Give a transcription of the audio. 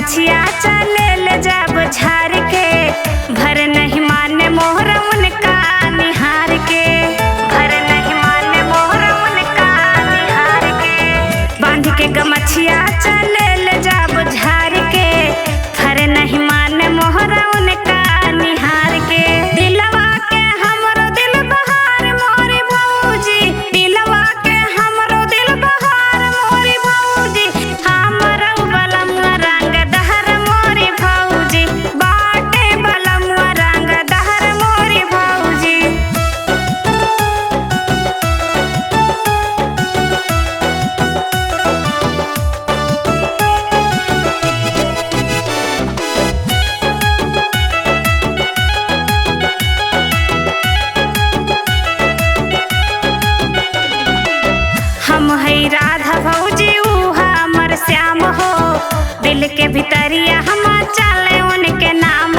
गमछिया चले ले जब झार के, भर नहीं माने मोहर उनका निहार के, भर नहीं माने मोहर उनका निहार के। बांध के गमछिया चले ले जब झार के, भर नहीं माने मोहर उनका निहार के। दिलवा के हमरो दिल बहार मोरी भौजी, दिलवा के हमरो दिल बहार मोरी भौजी, हमरो बलमुआ रंग दहर मोरी भौजी, बाटे बलमुआ रंग दहर मोरी भौजी। हम है राधा भौजी ऊ हमर श्याम हो, दिल के भितरिया हम चले उनके नाम